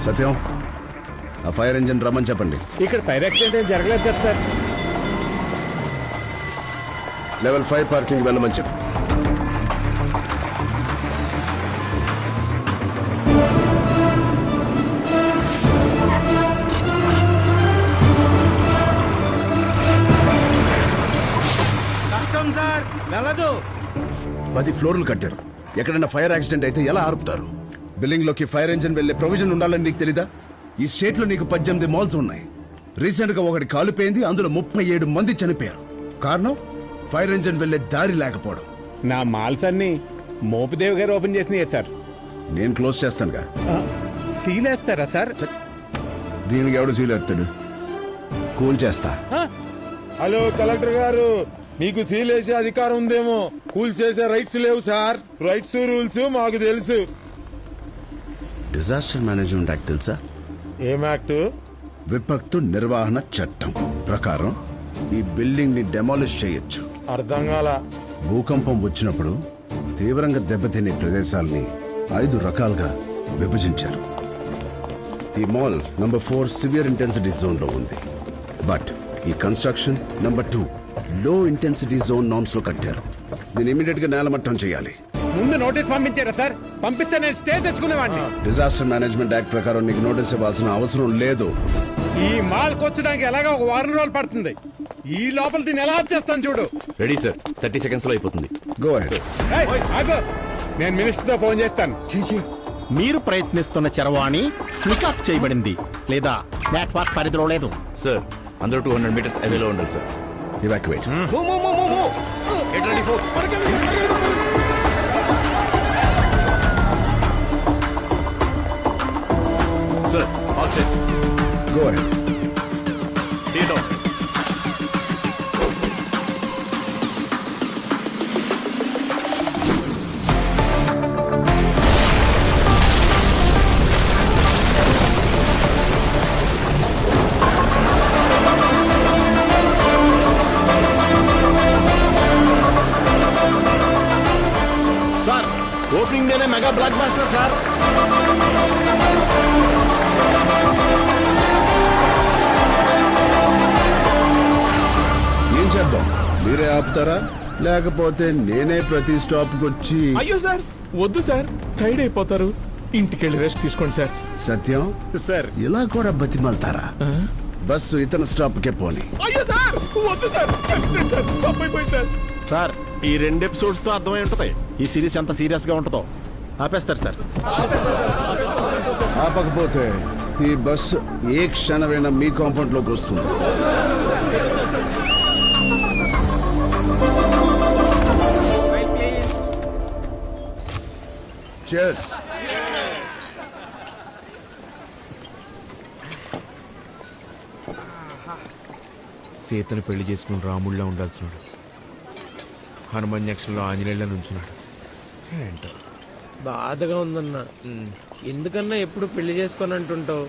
సత్యం, ఆ fire engine రమ్మని చెప్పండి. ఇక్కడ ఫైర్ యాక్సిడెంట్ ఏం జరగలేదు కదా సార్. లెవెల్ 5 పార్కింగ్ వెళ్ళమని చెప్పు. సార్ వెళ్ళదు. 10 ఫ్లోర్లు కట్టారు. ఎక్కడైనా ఫైర్ యాక్సిడెంట్ అయితే ఎలా ఆరుపుతారు? బిల్డింగ్ లోకి ఫైర్ ఇంజిన్ వెళ్లే ప్రొవిజన్ ఉండాలని నీకు తెలీదా? ఈ స్టేట్ లో నీకు 18 మాల్స్ ఉన్నాయి. రీసెంట్ గా ఒకటి కాలిపోయింది, అందులో 37 మంది చనిపోయారు. కారణం ఫైర్ ఇంజిన్ వెళ్లే దారి లేకపోవడం. నా మాల్స్ అన్ని మోపిదేవి గారు ఓపెన్ చేసినాయి సార్. నేను క్లోజ్ చేస్తానుగా. సీల్ వేస్తారా సార్? దీనికి ఎవడు సీల్ ఎత్తాడు? కూల్ చేస్తా. హలో కలెక్టర్ గారు, మీకు సీల్ వేసే అధికారం ఉందేమో, కూల్ చేసే రైట్స్ లేవు సార్. రైట్స్ రూల్స్ మాకు తెలుసు. డిజాస్టర్ మేనేజ్మెంట్ యాక్ట్ తెలుసా? ఏం యాక్ట్? విపత్తు నిర్వహణ చట్టం ప్రకారం ఈ బిల్డింగ్ ని డెమాలిష్ చేయొచ్చు. అర్థం కాల. భూకంపం వచ్చినప్పుడు తీవ్రంగా దెబ్బతినే ప్రదేశాలని 5 రకాలుగా విభజించారు. ఈ mall number 4 severe intensity zone లో ఉంది. బట్ ఈ కన్స్ట్రక్షన్ నంబర్ 2 లో ఇంటెన్సిటీ జోన్ నార్మ్స్ లో కట్టారు. దీన్ని ఇమీడియట్ గా నేలమట్టం చేయాలి. ముందు నోటీస్ పంపించారా సార్? పంపిస్తే నేను స్టే తెచ్చుకునేవాడిని. డిజాస్టర్ మేనేజ్మెంట్ యాక్ట్ ప్రకారం నీకు నోటీస్ ఇవ్వాల్సిన అవసరం లేదు. ఈ మాల్ కొచ్చడానికి ఎలాగా ఒక వారం రోజులు పడుతుంది. ఈ లోపల దీన్ని ఎలా చేస్తాను చూడు. రెడీ సార్, 30 seconds లో అయిపోతుంది. Go ahead. ఆగు, నేను మినిస్టర్ తో ఫోన్ చేస్తాను. మీరు ప్రయత్నిస్తున్న చరవాణి స్విచ్ ఆఫ్ చేయబడింది లేదా నెట్వర్క్ పరిధిలో లేదు. సార్ అందరూ 200 meters అవేలో ఉండాలి sir. Evacuate. Get ready, folks. Sir, all set. Go ahead. Take it off. Sir opening డేనే మెగా బ్లాక్ బాస్టర్ సార్. ఏం చేద్దాం? మీరే ఆపుతారా లేకపోతే నేనే ప్రతి స్టాప్ వచ్చి? అయ్యో సార్ వద్దు సార్, టైర్డ్ అయిపోతారు. ఇంటికెళ్ళి రెస్ట్ తీసుకోండి సార్. సత్యం సార్ ఇలా కూడా బతిమాలతారా? బస్సు ఇతర స్టాప్ కే పోని. అయ్యో సార్ వద్దు సార్, సార్ తప్పైపోయింది సార్. సార్ ఈ 2 ఎపిసోడ్స్ తో అర్థమై ఉంటది ఈ సిరీస్ ఎంత సీరియస్ గా ఉంటుందో. ఆపేస్తారు సార్. ఆపకపోతే ఈ బస్సు ఏ క్షణమైనా మీ కాంపౌండ్ లోకి వస్తుంది. Cheers. సీతను పెళ్లి చేసుకుని రాముడిలా ఉండాల్సినాడు. హనుమన్యక్షంలో ఆంజనేయుల నుంచున్నాడు. ఏంటో బాధగా ఉందన్న. ఎందుకన్నా ఎప్పుడు పెళ్లి చేసుకొని అంటుంటావు?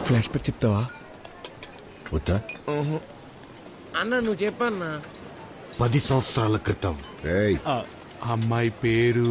ఫ్లాష్ బ్యాక్ చెప్తావా? వద్దా? అన్న నువ్వు చెప్పన్నా. 10 సంవత్సరాల క్రితం. అమ్మాయి పేరు